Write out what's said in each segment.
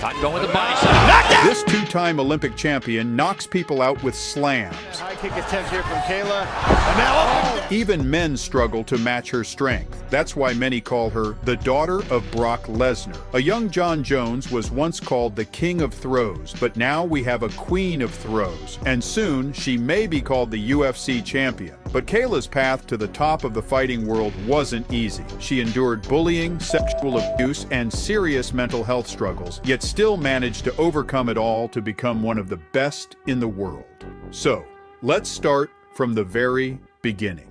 Cotton going with the body shot. Knockdown! This two-time Olympic champion knocks people out with slams. High kick attempt here from Kayla. And now Even men struggle to match her strength. That's why many call her the daughter of Brock Lesnar. A young John Jones was once called the king of throws, but now we have a queen of throws. And soon, she may be called the UFC champion. But Kayla's path to the top of the fighting world wasn't easy. She endured bullying, sexual abuse, and serious mental health struggles, yet still managed to overcome it all to become one of the best in the world. So, let's start from the very beginning.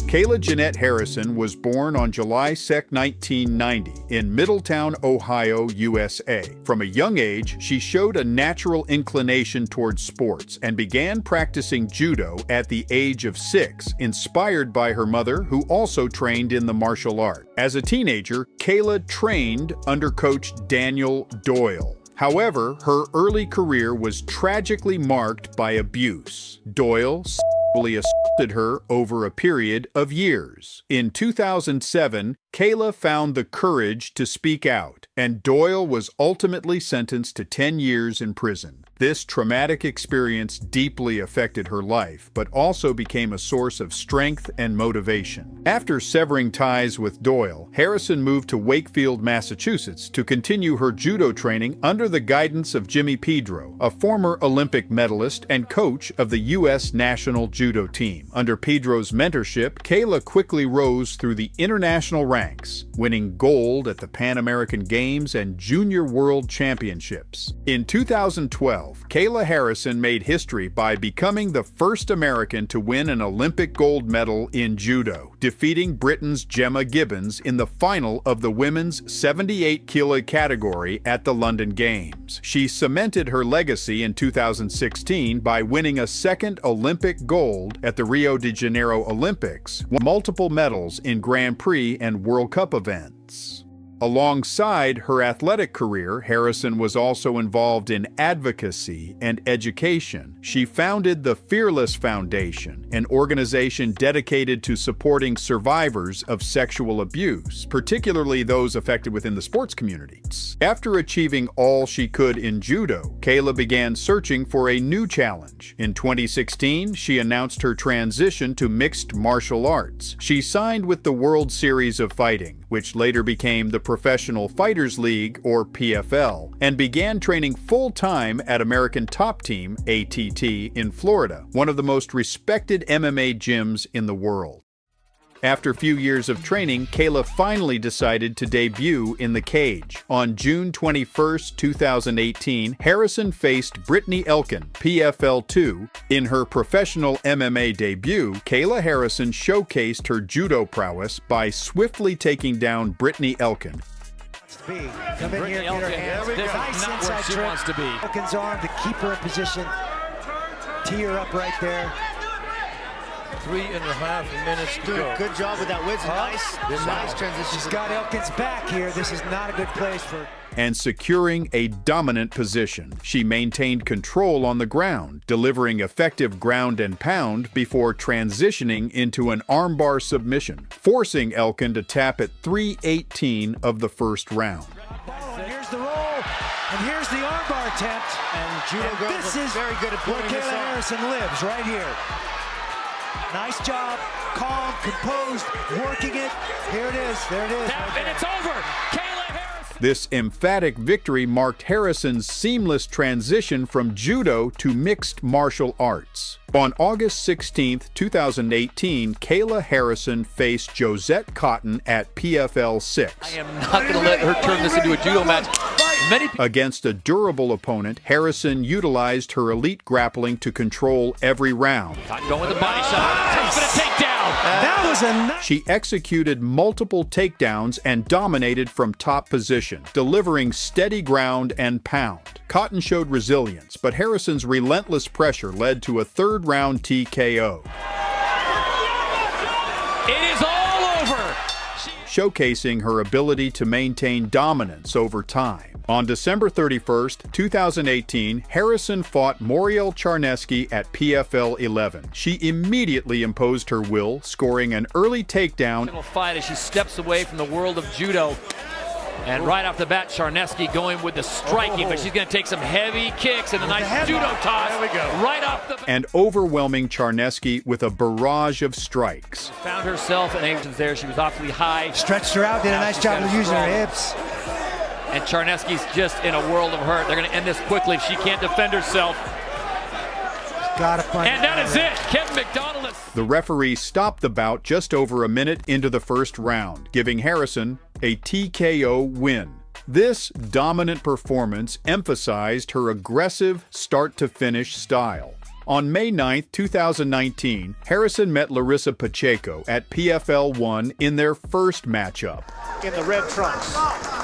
Kayla Jeanette Harrison was born on July 2, 1990, in Middletown, Ohio, USA. From a young age, she showed a natural inclination towards sports and began practicing judo at the age of 6, inspired by her mother, who also trained in the martial art. As a teenager, Kayla trained under coach Daniel Doyle. However, her early career was tragically marked by abuse. Doyle sexually assaulted her over a period of years. In 2007, Kayla found the courage to speak out, and Doyle was ultimately sentenced to 10 years in prison. This traumatic experience deeply affected her life, but also became a source of strength and motivation. After severing ties with Doyle, Harrison moved to Wakefield, Massachusetts to continue her judo training under the guidance of Jimmy Pedro, a former Olympic medalist and coach of the U.S. national judo team. Under Pedro's mentorship, Kayla quickly rose through the international ranks, winning gold at the Pan American Games and Junior World Championships. In 2012, Kayla Harrison made history by becoming the first American to win an Olympic gold medal in judo, defeating Britain's Gemma Gibbons in the final of the women's 78-kilo category at the London Games. She cemented her legacy in 2016 by winning a second Olympic gold at the Rio de Janeiro Olympics, won multiple medals in Grand Prix and World Cup events. Alongside her athletic career, Harrison was also involved in advocacy and education. She founded the Fearless Foundation, an organization dedicated to supporting survivors of sexual abuse, particularly those affected within the sports community. After achieving all she could in judo, Kayla began searching for a new challenge. In 2016, she announced her transition to mixed martial arts. She signed with the World Series of Fighting, which later became the Professional Fighters League, or PFL, and began training full-time at American Top Team, ATT, in Florida, one of the most respected MMA gyms in the world. After a few years of training, Kayla finally decided to debut in the cage. On June 21, 2018, Harrison faced Brittany Elkin, PFL 2. In her professional MMA debut, Kayla Harrison showcased her judo prowess by swiftly taking down Brittany Elkin. Come in here, get her hands. Nice not where she wants to be. Elkin's arm to keep her in position. Tee her up right there. 3.5 minutes to go. Good job with that width. Nice transition. She's got Elkin's back here. This is not a good place for... And securing a dominant position. She maintained control on the ground, delivering effective ground and pound before transitioning into an armbar submission, forcing Elkin to tap at 3:18 of the first round. And here's the roll, and here's the armbar attempt. And judo girls this are is very good at where pulling this Kayla off. Harrison lives, right here. Nice job, calm, composed, working it. Here it is, there it is. Tap, and it's over. Kayla Harrison. This emphatic victory marked Harrison's seamless transition from judo to mixed martial arts. On August 16, 2018, Kayla Harrison faced Josette Cotton at PFL 6. I am not going to let her turn this into a judo match. Against a durable opponent, Harrison utilized her elite grappling to control every round. Cotton going with the body shot. Takes it a takedown. That was a nice... She executed multiple takedowns and dominated from top position, delivering steady ground and pound. Cotton showed resilience, but Harrison's relentless pressure led to a third-round TKO. It is all over. Showcasing her ability to maintain dominance over time. On December 31, 2018, Harrison fought Moriel Charneski at PFL 11. She immediately imposed her will, scoring an early takedown. Fight as she steps away from the world of judo. And right off the bat, Charnesky going with the striking, but she's going to take some heavy kicks and a nice judo toss. There we go. Right off the bat. And overwhelming Charnesky with a barrage of strikes. Found herself in Asians there. She was awfully high. Stretched her out, did a Now nice she's job got of a using her strong- hips. And Charnesky's just in a world of hurt. They're going to end this quickly if she can't defend herself. Gotta find And that is it. Kevin McDonald is... The referee stopped the bout just over a minute into the first round, giving Harrison a TKO win. This dominant performance emphasized her aggressive start-to-finish style. On May 9, 2019, Harrison met Larissa Pacheco at PFL 1 in their first matchup. In the red trunks.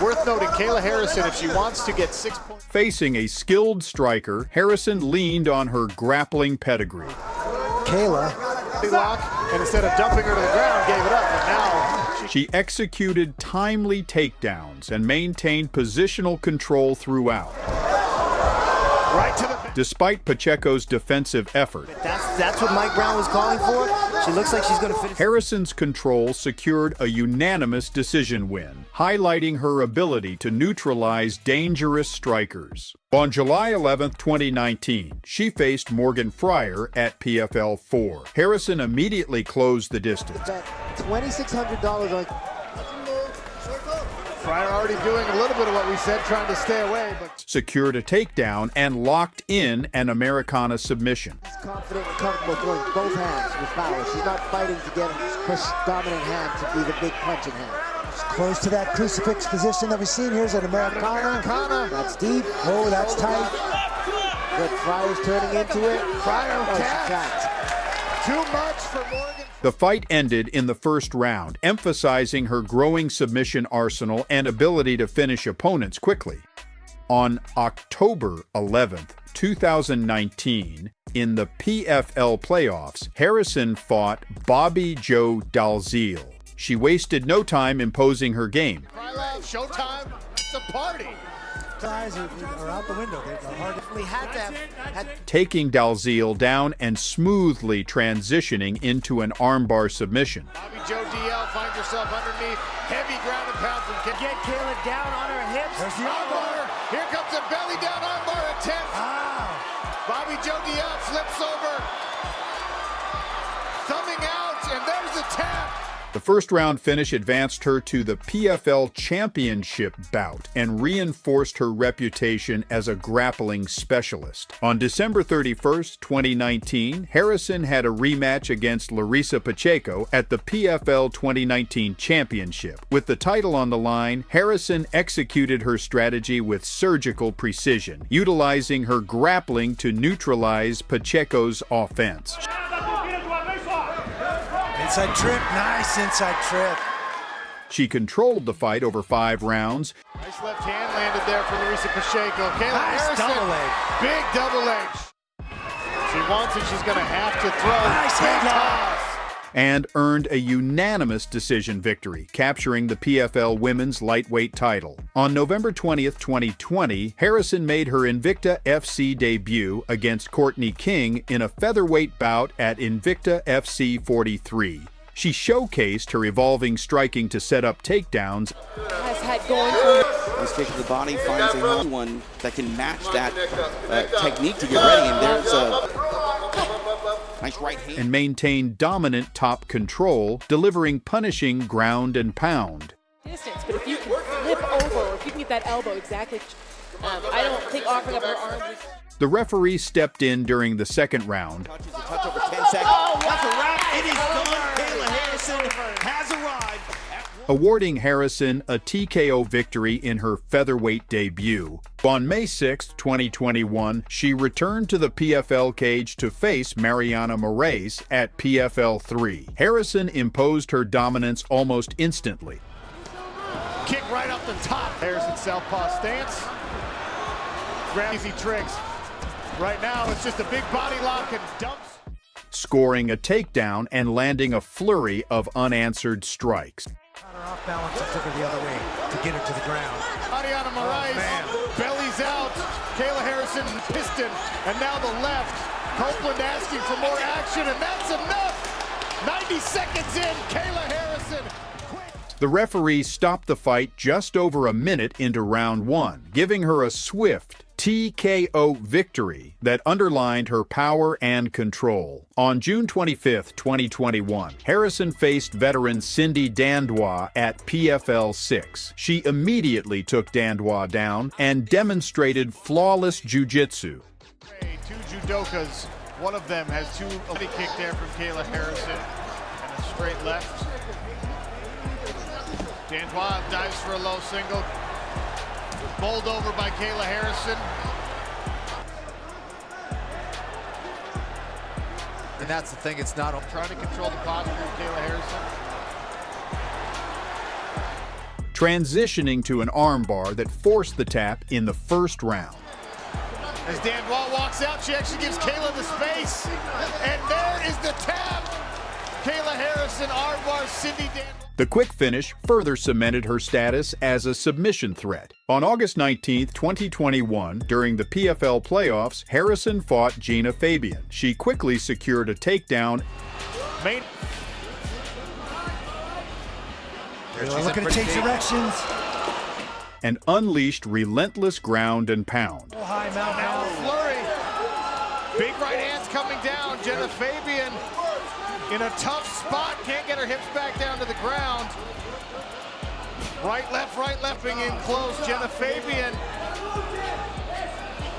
Worth noting, Kayla Harrison, if she wants to get 6 points. Facing a skilled striker, Harrison leaned on her grappling pedigree. Kayla, Lock, and instead of dumping her to the ground, gave it up. And now She executed timely takedowns and maintained positional control throughout. right to the... Despite Pacheco's defensive effort, That's what Mike Brown was calling for. She looks like she's going to finish. Harrison's control secured a unanimous decision win, highlighting her ability to neutralize dangerous strikers. On July 11, 2019, she faced Morgan Fryer at PFL 4. Harrison immediately closed the distance. $2,600 on... Fryer already doing a little bit of what we said, trying to stay away, but... Secured a takedown and locked in an Americana submission. She's confident and comfortable throwing both hands with power. She's not fighting to get her dominant hand to be the big punching hand. she's close to that crucifix position that we've seen. Here's an Americana. That's deep. Oh, that's tight. Good. Fryer's turning into it. Fryer Oh, she tapped. tapped. Too much for Morgan. The fight ended in the first round, emphasizing her growing submission arsenal and ability to finish opponents quickly. On October 11th, 2019, in the PFL playoffs, Harrison fought Bobby Joe Dalziel. She wasted no time imposing her game. Krylov, showtime. It's a party. Eyes are out the window. They're hard. We had to have... Taking Dalziel down and smoothly transitioning into an armbar submission. Bobby Joe DL finds herself underneath. Heavy ground and pound from Get Kayla down on her hips. There's the Armbar. Here comes a belly down armbar attempt. Bobby Joe DL flips over. Thumbing out, and there's a tap. The first round finish advanced her to the PFL Championship bout and reinforced her reputation as a grappling specialist. On December 31st, 2019, Harrison had a rematch against Larissa Pacheco at the PFL 2019 Championship. With the title on the line, Harrison executed her strategy with surgical precision, utilizing her grappling to neutralize Pacheco's offense. Inside trip. Nice inside trip. She controlled the fight over 5 rounds. Nice left hand landed there for Larissa Pacheco. Kayla Nice Harrison, double leg. big double leg. She wants it, she's going to have to throw. Nice Big headlock. toss. And earned a unanimous decision victory, capturing the PFL Women's Lightweight title. On November 20th, 2020, Harrison made her Invicta FC debut against Courtney King in a featherweight bout at Invicta FC 43. She showcased her evolving striking to set up takedowns Has had going for This kick to the body finds a one that can match that technique to get ready, and there's a nice right hand. and maintained dominant top control, delivering punishing ground and pound. distance, but if you can flip over, or if you can get that elbow exactly, I don't think offering up her arm was... The referee stepped in during the second round, Touches a touch over 10 seconds. That's a wrap. It is done. Kayla Harrison has arrived. awarding Harrison a TKO victory in her featherweight debut. On May 6, 2021, she returned to the PFL cage to face Mariana Moraes at PFL 3. Harrison imposed her dominance almost instantly. Kick right up the top. Harrison southpaw stance. Grab easy tricks. Right now, it's just a big body lock and dumps. Scoring a takedown and landing a flurry of unanswered strikes. Got her off balance and took her the other way to get her to the ground. Mariana Moraes, bellies out. Kayla Harrison, piston, and now the left. Copeland asking for more action, and that's enough. 90 seconds in, Kayla Harrison. Quick. The referee stopped the fight just over a minute into round 1, giving her a swift TKO victory that underlined her power and control. On June 25, 2021, Harrison faced veteran Cindy Dandois at PFL 6. She immediately took Dandois down and demonstrated flawless jiu-jitsu. Two judokas. One of them has two elbow kick there from Kayla Harrison and a straight left. Dandois dives for a low single. Bowled over by Kayla Harrison. And that's the thing, it's not Trying to control the posture of Kayla Harrison. Transitioning to an armbar that forced the tap in the first round. As Dandois walks out, she actually gives Kayla the space. And there is the tap. Kayla Harrison armbar Cindy Dandois. The quick finish further cemented her status as a submission threat. On August 19, 2021, during the PFL playoffs, Harrison fought Gina Fabian. She quickly secured a takedown. Looking to change directions. And unleashed relentless ground and pound. Oh, high mount Now now. a flurry. Big right hands coming down. Gina Fabian in a tough spot. Can't get her hips back down to the ground. Right, left, being in close. Gina Fabian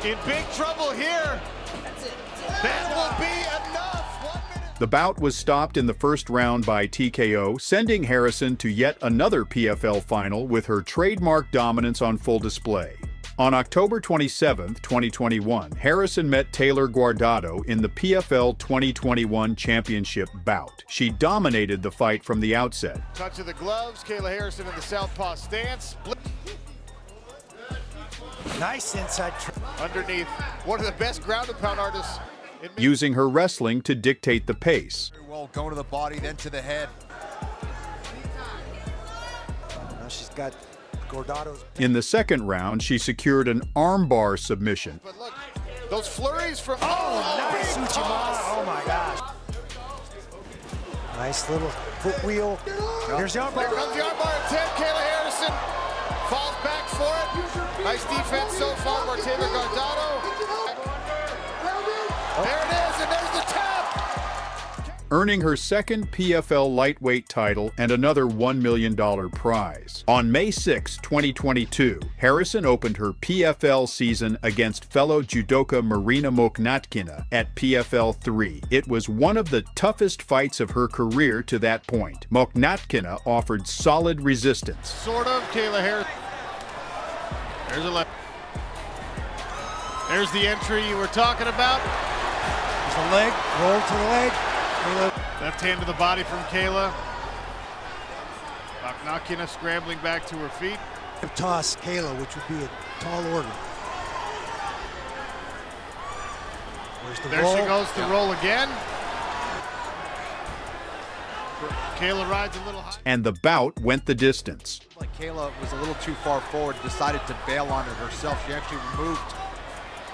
in big trouble here. That will be enough. 1 minute. The bout was stopped in the first round by TKO, sending Harrison to yet another PFL final with her trademark dominance on full display. On October 27, 2021, Harrison met Taylor Guardado in the PFL 2021 Championship bout. She dominated the fight from the outset. Touch of the gloves. Kayla Harrison in the southpaw stance. Nice inside. Underneath, one of the best ground and pound artists. Using her wrestling to dictate the pace. very well going to the body, then to the head. Now she's got Guardado's. In the second round, she secured an armbar submission. But look, those flurries from Nice big Uchimata. toss. Oh my gosh. Nice little foot wheel. Here's the There armbar. comes the armbar attempt. Kayla Harrison falls back for it. Nice defense so far by Taylor Guardado. There it is, and there's the tap. Earning her second PFL lightweight title and another $1 million prize. On May 6, 2022, Harrison opened her PFL season against fellow judoka Marina Moknatkina at PFL 3. It was one of the toughest fights of her career to that point. Moknatkina offered solid resistance. Sort of, Kayla Harrison. There's a left. There's the entry you were talking about. The leg, roll to the leg. Left hand to the body from Kayla. Moknatkina scrambling back to her feet. Toss Kayla, which would be a tall order. Where's the There roll? she goes to roll again. Kayla rides a little high. And the bout went the distance. Like Kayla was a little too far forward, decided to bail on it herself. She actually removed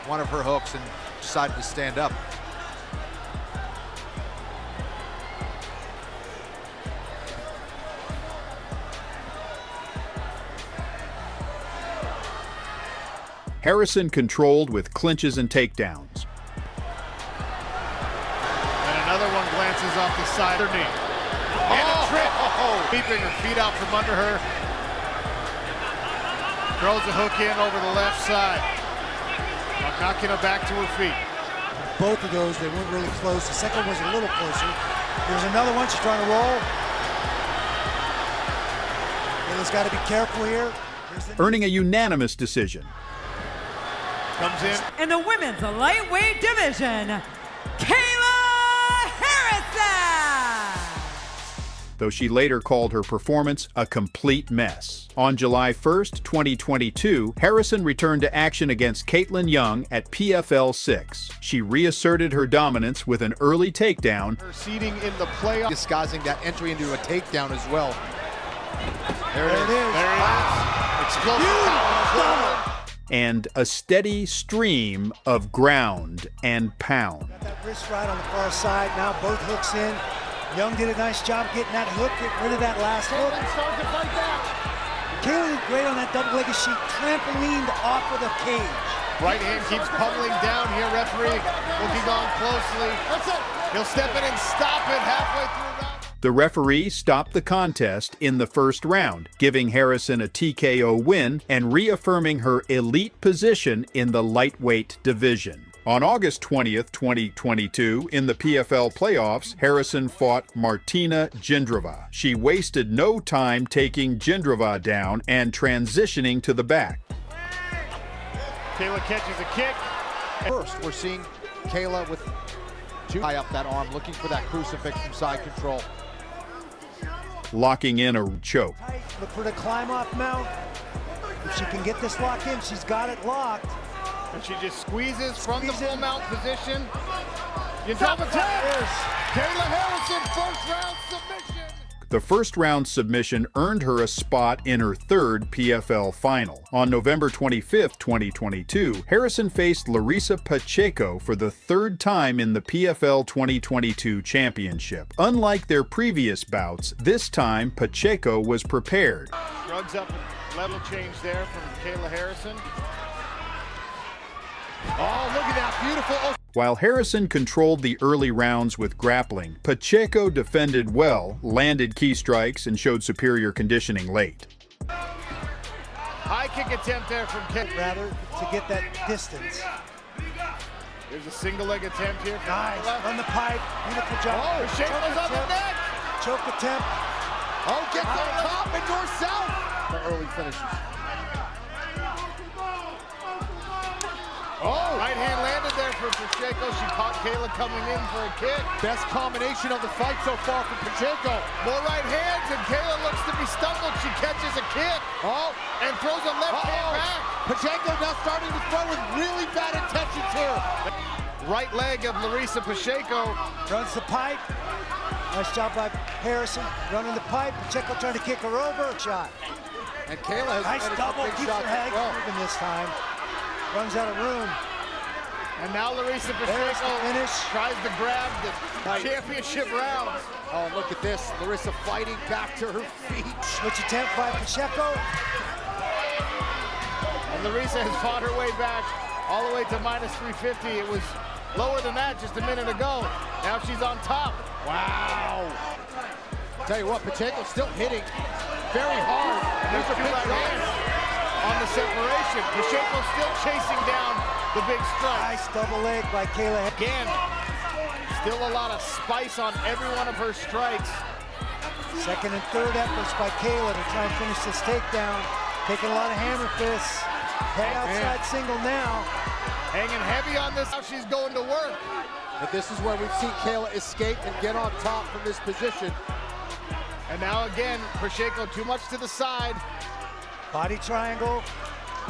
one of her hooks and decided to stand up. Harrison controlled with clinches and takedowns. And another one glances off the side of her knee. And a trip. Keeping her feet out from under her. Throws a hook in over the left side. Moknatkina back to her feet. Both of those, they weren't really close. The second was a little closer. There's another one. She's trying to roll. Kayla's got to be careful here. Earning a unanimous decision. Comes in. In the women's lightweight division, Kayla Harrison! Though she later called her performance a complete mess. On July 1st, 2022, Harrison returned to action against Caitlin Young at PFL 6. She reasserted her dominance with an early takedown. Her seating in the playoff. Disguising that entry into a takedown as well. There it is. There it is. Explosive power. And a steady stream of ground and pound. Got that wrist right on the far side. Now both hooks in. Young did a nice job getting that hook, getting rid of that last hook. Starting to fight back. Kayla did great on that double-legged. She trampolined off of the cage. Right hand keeps pummeling down here. Referee looking on closely. That's it. He'll step in and stop it halfway through round. The referee stopped the contest in the first round, giving Harrison a TKO win and reaffirming her elite position in the lightweight division. On August 20th, 2022, in the PFL playoffs, Harrison fought Martina Jindrova. She wasted no time taking Jindrova down and transitioning to the back. Kayla catches a kick. First, we're seeing Kayla with high up that arm, looking for that crucifix from side control. Locking in a choke. Look for the climb off mount. If she can get this lock in, she's got it locked. And she just squeezes from the full mount position. Double tap. Kayla Harrison, first round submission. The first round submission earned her a spot in her third PFL final. On November 25th, 2022, Harrison faced Larissa Pacheco for the third time in the PFL 2022 championship. Unlike their previous bouts, this time Pacheco was prepared. Runs up and level change there from Kayla Harrison. Oh, look at that beautiful. While Harrison controlled the early rounds with grappling, Pacheco defended well, landed key strikes, and showed superior conditioning late. High kick attempt there from Kayla. Rather, to get that distance. There's a single leg attempt here. Nice, on the pipe, beautiful job. Oh, Pacheco's on the neck. Choke attempt. Oh, get on top and north-south. The early finishes. Oh, right hand landed there for Pacheco. She caught Kayla coming in for a kick. Best combination of the fight so far from Pacheco. More right hands, and Kayla looks to be stumbled. She catches a kick. Oh, and throws a left hand back. Pacheco now starting to throw with really bad intentions here. Right leg of Larissa Pacheco. Runs the pipe. Nice job by Harrison. Running the pipe. Pacheco trying to kick her over. Shot. And Kayla has nice double. big Keeps shots her head as well. moving this time. Runs out of room. And now Larissa Pacheco tries to grab the championship rounds. Oh, look at this. Larissa fighting back to her feet. Switch attempt by Pacheco. And Larissa has fought her way back all the way to minus 350. It was lower than that just a minute ago. Now she's on top. Wow. Tell you what, Pacheco's still hitting very hard. There's a big hands on the separation. Pacheco still chasing down the big strike. Nice double leg by Kayla. Again, still a lot of spice on every one of her strikes. Second and third efforts by Kayla to try and finish this takedown. Taking a lot of hammer fists. Head outside single now. Hanging heavy on this. Now she's going to work. But this is where we've seen Kayla escape and get on top from this position. And now again, Pacheco too much to the side. Body triangle.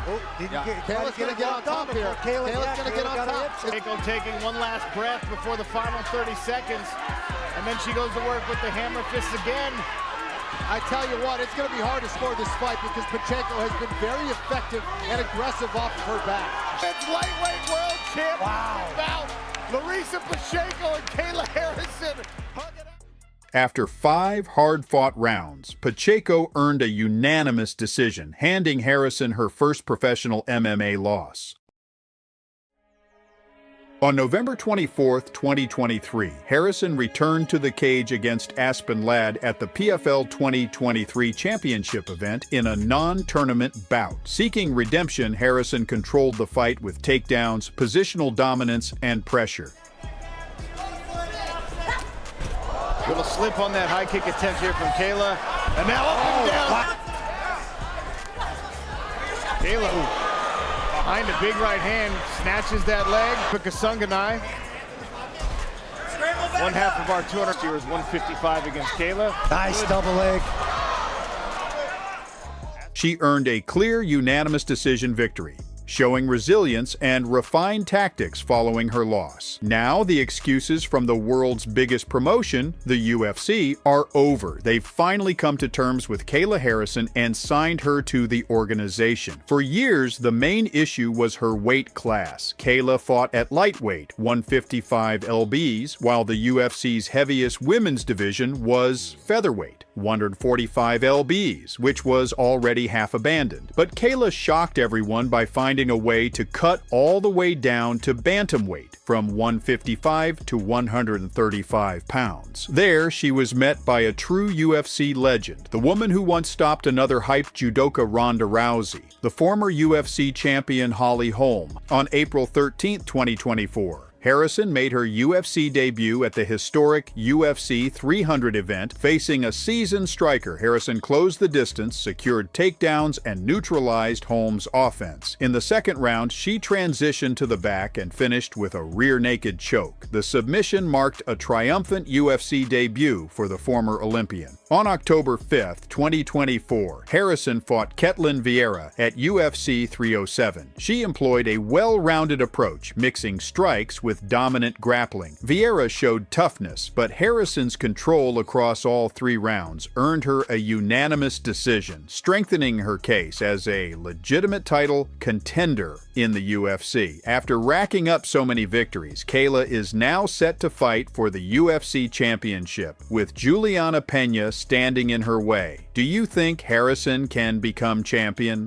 Oh, Kayla's going to get on top here. Kayla's going to get on top. Pacheco taking one last breath before the final 30 seconds. And then she goes to work with the hammer fists again. I tell you what, it's going to be hard to score this fight because Pacheco has been very effective and aggressive off of her back. It's lightweight world champ. Wow. Bout Larissa Pacheco and Kayla Harrison. After 5 hard-fought rounds, Pacheco earned a unanimous decision, handing Harrison her first professional MMA loss. On November 24th, 2023, Harrison returned to the cage against Aspen Ladd at the PFL 2023 championship event in a non-tournament bout. Seeking redemption, Harrison controlled the fight with takedowns, positional dominance, and pressure. Little slip on that high kick attempt here from Kayla. And now up and down. Kayla, behind a big right hand, snatches that leg. Kukasunganai. One half of our 200 here is 155 against Kayla. Nice double leg. She earned a clear, unanimous decision victory. showing resilience and refined tactics following her loss. Now, the excuses from the world's biggest promotion, the UFC, are over. They've finally come to terms with Kayla Harrison and signed her to the organization. For years, the main issue was her weight class. Kayla fought at lightweight, 155 lbs, while the UFC's heaviest women's division was featherweight, 145 lbs, which was already half abandoned. But Kayla shocked everyone by finding a way to cut all the way down to bantamweight, from 155 to 135 pounds. There, she was met by a true UFC legend, the woman who once stopped another hyped judoka Ronda Rousey, the former UFC champion Holly Holm, on April 13, 2024. Harrison made her UFC debut at the historic UFC 300 event. Facing a seasoned striker, Harrison closed the distance, secured takedowns, and neutralized Holm's offense. In the second round, she transitioned to the back and finished with a rear naked choke. The submission marked a triumphant UFC debut for the former Olympian. On October 5, 2024, Harrison fought Ketlin Vieira at UFC 307. She employed a well-rounded approach, mixing strikes with dominant grappling. Vieira showed toughness, but Harrison's control across all 3 rounds earned her a unanimous decision, strengthening her case as a legitimate title contender in the UFC. After racking up so many victories, Kayla is now set to fight for the UFC Championship, with Juliana Pena standing in her way. Do you think Harrison can become champion?